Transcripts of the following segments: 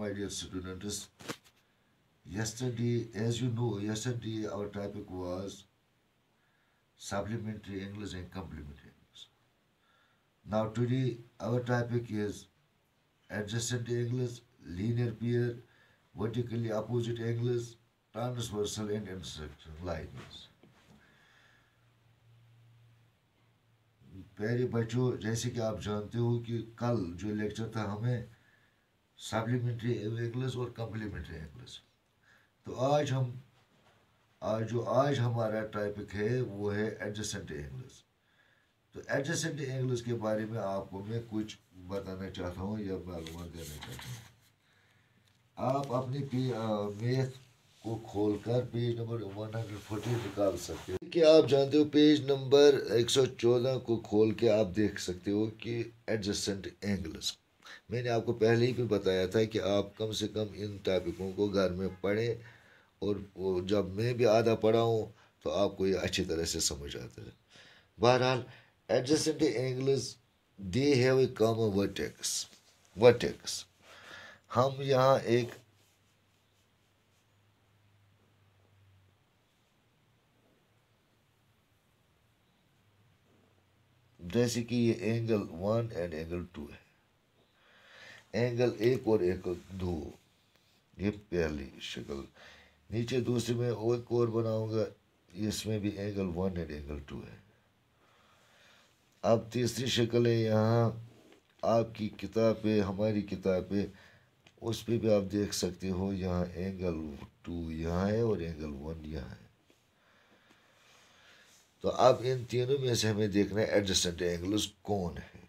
my dear students. Yesterday, as you know, yesterday our topic was supplementary English and complementary English. Now today our topic is adjacent English, linear pair, vertically opposite English, transversal and intersection lines. प्यारे बच्चों, जैसे कि आप जानते हो कि कल जो लेक्चर था हमें सप्लीमेंट्री इंग्लिश और कम्प्लीमेंट्री इंग्लिश, तो आज हमारा टॉपिक है वो है एडजेसेंट इंग्लिश। तो एडजेसेंट इंग्लिश के बारे में आपको मैं कुछ बताना चाहता हूँ या मालूमात देना चाहता हूँ। आप अपनी मैथ को खोलकर पेज नंबर 140 निकाल सकते हो कि आप जानते हो पेज नंबर 114 को खोल के आप देख सकते हो कि एडजेसेंट इंग्लिश। मैंने आपको पहले ही भी बताया था कि आप कम से कम इन टॉपिकों को घर में पढ़ें, और वो जब मैं भी आधा पढ़ा हूँ तो आपको ये अच्छी तरह से समझ आता है। बहरहाल adjacent English they have a common vertex. हम यहाँ एक जैसे कि ये एंगल 1 एंड एंगल 2 है, एंगल 1 और एंगल 2, ये पहली शक्ल। नीचे दूसरे में एक और बनाऊंगा, इसमें भी एंगल 1 एंड एंगल 2 है। अब तीसरी शक्ल है यहाँ आपकी किताब पे, हमारी किताब पे, उस पे भी आप देख सकते हो, यहाँ एंगल 2 यहाँ है और एंगल 1 यहाँ है। तो अब इन तीनों में से हमें देखना है एडजेसेंट एंगल्स कौन है।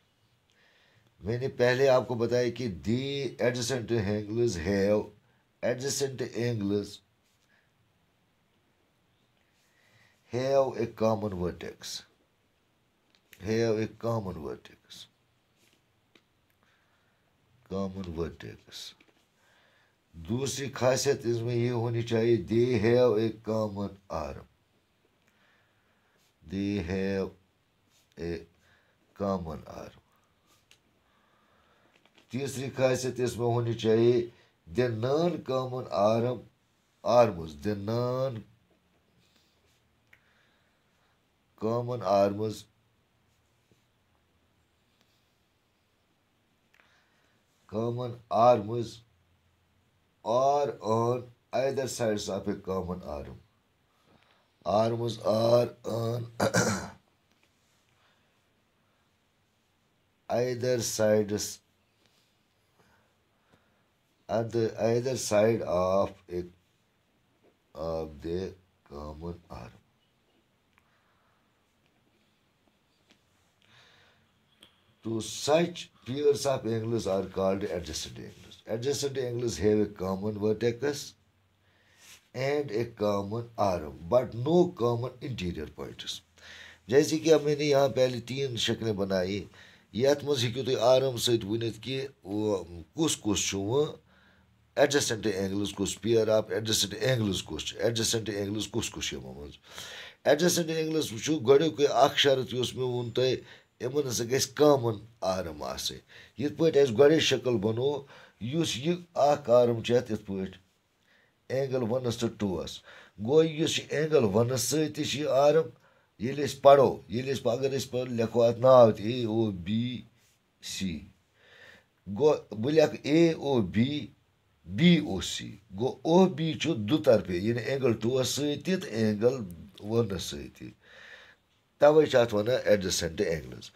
मैंने पहले आपको बताया कि the adjacent angles have adjacent angles have a common vertex, have a common vertex. दूसरी खासियत इसमें ये होनी चाहिए, they have a common arm, they have a common arm। तीसरी खासियत इसमें होनी चाहिए, the non common arms, the non common arms are on either sides of a common arm। Arms are on either sides, at the either side of the common arm। To such pairs of angles are called adjacent angles। Adjacent angles have a common vertex and a common arm but no common interior points। जैसे कि अब मैंने यहाँ पहले 3 शक्लें बनाई, यथ मज हेकु तुम आराम सहित वनित कि कुस एडजेसेंट एंगल्स कुस पेयर ऑफ एडजेसेंट एंगल्स कुस एडजेसेंट एंगल्स कुस मज एडजेसेंट एंगल्स वो गोड़क अख शर्त मे वोन तुम इन हसा गि कॉमन आर्म आसे। यिथ पे गोड़े शक्ल बनो युस यह आर्म इत पे एंगल 1 तो 2 गो इस एंगल 1 सह आर्म ये पढ़ो, ये अगर लिखो अत नाव AOBC, गो बह लिख AOB BOC, गो OB दुतरफे यानी एंगल 2 सहित एंगल 1 सहित, तवे अत वन एडजेसेंट एंगल्स।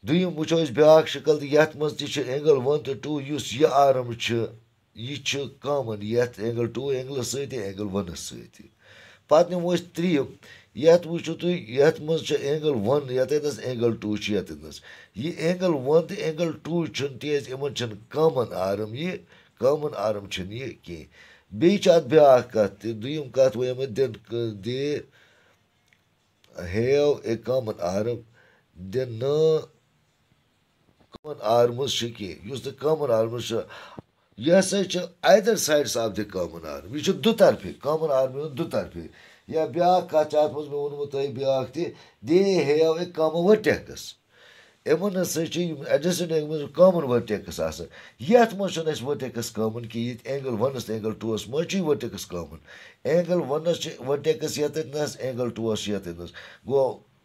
दुम वो ब्या शक्ल तो ये मज एंगल 1 तो 2 यह आर्म यह कॉमन ये एंगल 2 एंगल सहित एंगल 1 सहित। पे नमो 3 ये वो तुम ये मज एंगल 1 ये एंगल 2 ये यह एंगल 1 तो एंगल 2 तेज इन कॉमन आर्म, ये कॉमन आर्म ये कह बी ब्या कत दुम कत वो they have a common arm, they न कॉमन आर्म्स कह कॉमन आर्म्स यह हसा either sides of the common arm, यह दुतरफे कॉमन आर्म दुतरफे। या ब्या कत मे वोनमो तुम ब्या दे have a common vertex, Yemen adjacent angle common vertex ये वर्टेक्स कॉमन कि एंगल वनस एंगल टूस मज vertex common angle वनस vertex यतनस angle टूस यतनस गो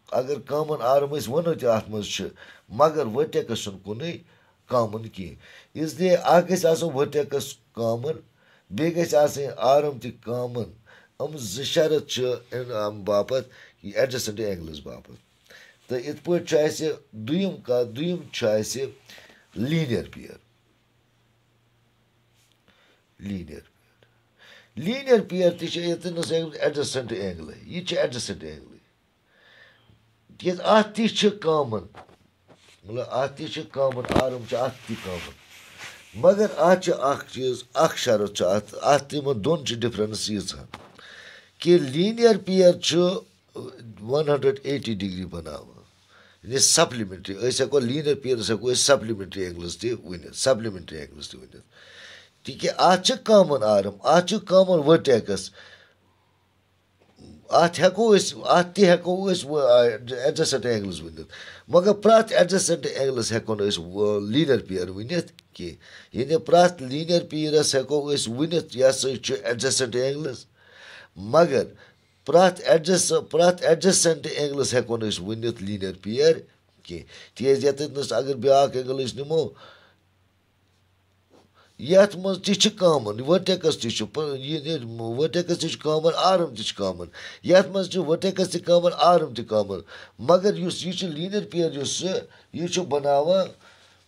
अगर कॉमन आर्म वनो तथ मज मगर वर्टेक्स कुन कॉमन कह इसलिए वर्टेक्स कॉमन बे आर्म त कॉमन हम शरत बापत एडजस्टेंट एंगल्स बापत तो इत पे दुयम कत दुयम लीनियर पेयर लीनियर पेयर तस एडजस्टेंट एंगल यह एडजस्टेंट एंगल तिज अत कॉमन मतलब अत कॉमन आर्म अत कॉमन मगर अत चीज शरत अत दोन डिफरेंस यीजा कि लीनियर पेयर 180 डिग्री बनावा ये सप्लीमेंट्री हेको लीनियर पेयर्स हेको सप्लीमेंट्री एंगल्स सप्लीमेंट्री एंगल्स वन ती अत कॉमन आर्म अत कॉमन वर्टेक्स अत हेको एडजस्टेंट एंगल्स वन मगर प्रत एडजस्टेंट एंगल्स हेको लीनियर पेयर वन कह यानी प्रत लीनियर पेयरस हेको वन यह एडजस्टेंट एंगल्स मगर प्रत एडजस्टेंट एंगल्स हेको वन लीनियर पेयर कह तिज यतनस अगर ब्या एंगल नमो यथ मज ति common vertex vertex common arm common यथ मज वर्टेक्स कॉमन आर्म कॉमन मगर यह लीनियर पेयर यह बनावा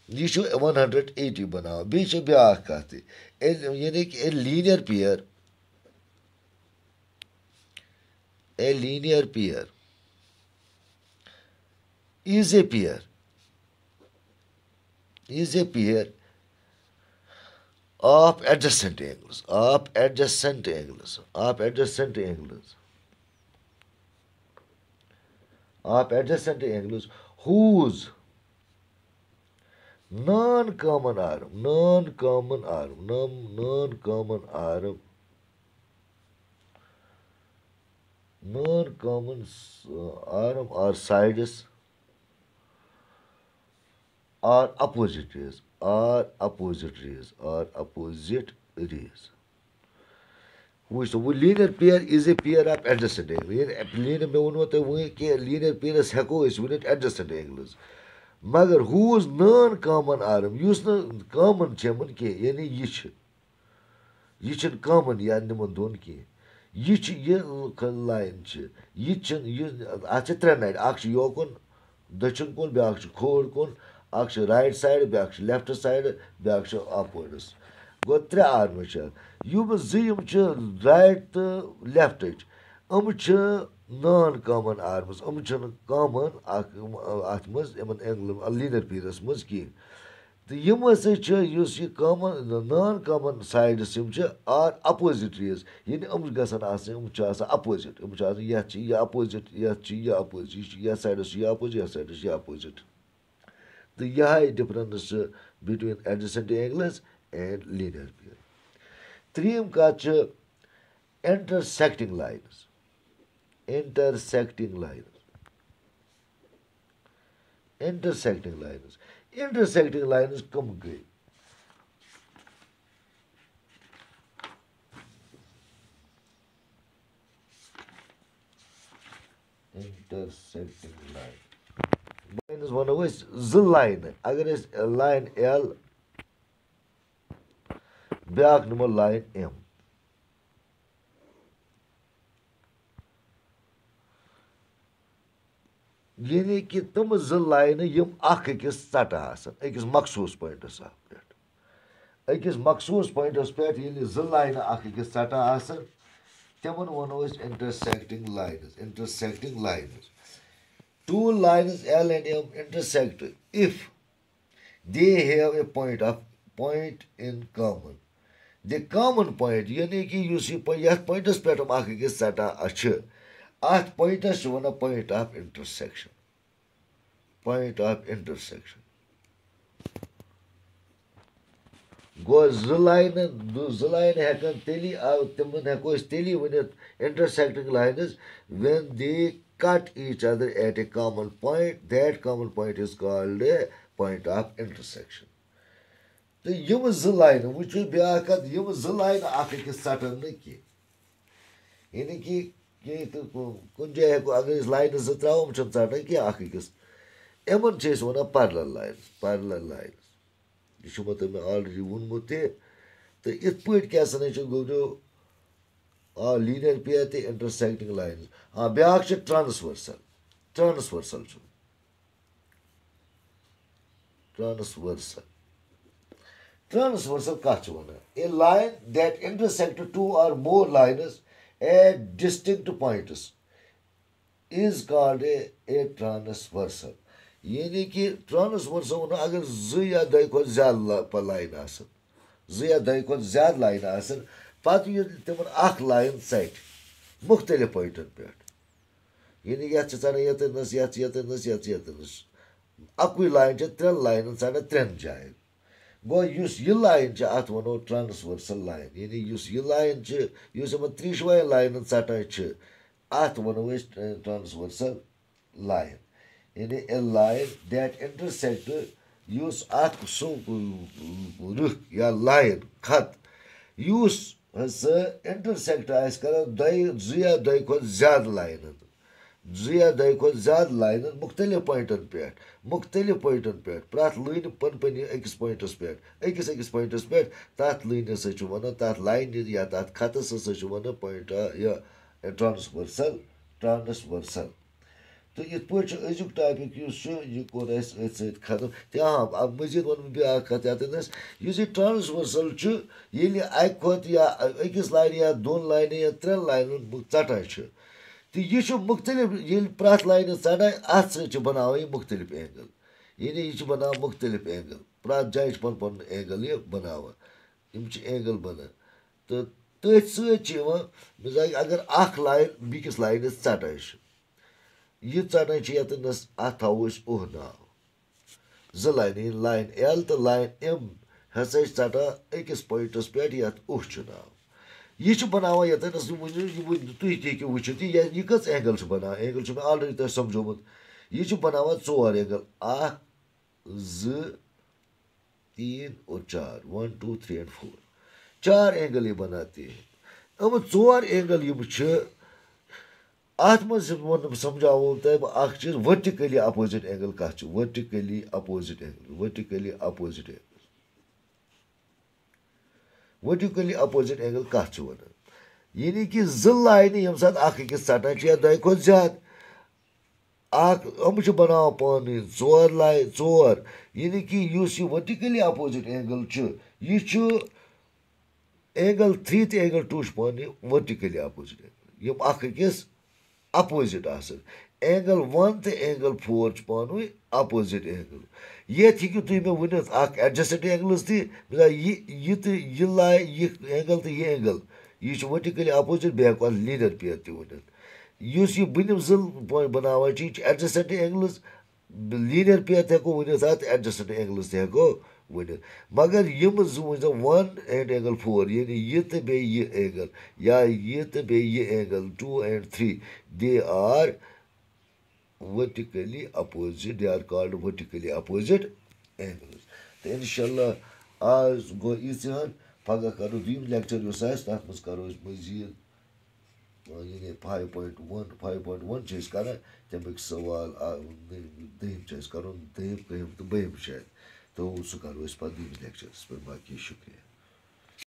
यह 180 बनावा बे ब्या कत यानी कि linear pair a linear pair is a pair of adjacent angles whose non-common arm or sides are opposite rays Which linear pair is a pair of adjacent angles. Linear में उन्होंने तो वही कि linear pairs हेको इस one adjacent angles. मगर whose non-common arm use न common चमन के यानी ये चन common यानी निमन दोन के ये लाइन यह अत त्रे नाइन योकुन दक्षिण कुन ब्या खोर कुन राइट साइड ब्या लेफ्ट साइड ब्या अपवर्ड्स गो त्रे आर्म यम राइट तो left non common arms common अत एंगल लीनियर पेयर्स मज कह तो यम common non common sides are opposite rays यानी गसान अपोजिट यह अपोजिट यह अपोजिट यह साइडस यह अपोजिट यह साइडस यह अपोजिट तो यह difference between adjacent angles and linear pair त्रीम कत इंटरसेक्टिंग लाइन्स इंटरसेक्टिंग लाइन्स कम गई इंटरसेक्टिंग लाइन्स वनो ज लाइन अगर लाइन एल ब्या नमो लाइन एम यानी कि तुम ज लाइन यम अकिस ट अकिस मखसूस पॉइंटस पे मखसूस पॉइंटस पे ज लाइन अकिस ट तमन वनो intersecting lines two lines L and M intersect if they have a point in common. The common point यानी कि यह पॉइंटस पे अकिस सटा अत पॉइंटस वन point of intersection. गो ज लाइन हेकन तेली तमन हेको तेली वन intersecting lines when they cut each other at a common point. That common point is called a point of intersection. तो यम ज लाइन वो ब्या यम ज लाइन अकिस षटन नी यानी कि कुन जाए हेको अगर लाइन ज त्रो षटान कि अकिस यमन वन पैरेलल लाइन यह तुम ऑलरेडी वोनमुत तो इत पे क्या सन गो लीनियर पेयर तो इंटरसेक्टिंग लाइन हाँ ब्या ट्रांसवर्सल ट्रांसवर्सल ट्रांसवर्सल Transversal कत a line that intersect two or more lines at distinct points is called a transversal. यानी कि ट्रांसवर्सल वो अगर ज या दो खो ज्यादा लाइन ज या दो खो ज्यादा लाइन पे तिम लाइन सेट मुख्तलिफ पॉइंटन पे यानी यतनस यतनस यतनस अकुई लाइन त्रेन लाइन षान त्रेन जायन गो यह लाइन अत वनो ट्रांसवर्सल लाइन यानी यह लाइन त्रिशवय लाइन षटान अत वनो ट्रांसवर्सल लाइन यानी ए लाइन दैट इंटरसेक्ट सो रुख या लाइन खत इंटरसेक्ट कर दो खो ज्यादा लाइन या दो खो ज्यादा लाइन मुख्तलिफ पॉइंटन पे प्रत लाइन पन पन अकिस पॉइंटस पे अकिस पॉइंटस पे तथ लाइन वन तथ लाइन या तथ खत वन पॉइंट यह ट्रांसवर्सल तो इत पे अजुक टॉपिक यह कोर खत्म हाँ अब मजीद वन ब्या कत यह ट्रांसवर्सल अक खुद या अकिस लाइन या दोन लाइन या त्रेन लाइन षटान तो यह मुख्तलिफ ये प्रत लाइन षटान अत सना मुख्तलिफ एंगल यानी यह बना मुख्तलिफ एंगल प्रत जाए पन पन एंगल यह बना एंगल बना तो तथ मिसाल अगर लाइन बिकिस लाइन षटान यह षटान यतनस अत थो ओह नाव ज लाइन लाइन एल तो लाइन एम हसा षटान अकिस पॉइंटस पे ये ओह नाव यह बना यतनस तुम वुचित यह कस एंगल बना एंगल मैं ऑलरेडी तुम समझोमुत यह बना 4 एंगल 1 2 3 और 4 1 2 3 and 4 4 एंगल ये बनाते हैं अब 4 एंगल अत मन समझाओ तुम अख चीज वर्टिकली अपोजिट एंगल कत vertically opposite angle vertically opposite angle कत वन यानी कि ज लाइन यम सात अकिस षटान या दो खो ज्यादा बना पान 4 लाइन 4 यानी कि यह वर्टिकली अपोजिट एंगल यह एंगल 3 तो एंगल 2 पान वर्टिकली अपोजिट एंगल यम अकिस अपोजिट एंगल 1 तो एंगल 4 पान अपोजिट एंगल ये तुम मे वन एडजस्टेंट एंगल्स यह लाइन यह एंगल तो यह एंगल यह वर्टिकली अपोजिट बे हेको लीनियर पेयर तन यह बनिम ज बनावान यह एडजस्टेंट एंगल्स लीनियर पेयर हेको वन एडजस्टेंट एंगल्स हेको वन मगर यम ज 1 and एंगल 4 यानी यह तो बे यह एंगल या यह तो बे यह angle 2 and 3 they are vertically opposite, they are called vertically opposite angles. तो इंशाल्लाह आज गो इसान पगह करो दूम लेक्चर तथ मज करो मजीद यानी 5.1 तमिक सवाल दम कर दम कहम तो बहम शायद तो सह करो पे दूम लेक्चर पे बाकी शुक्रिया।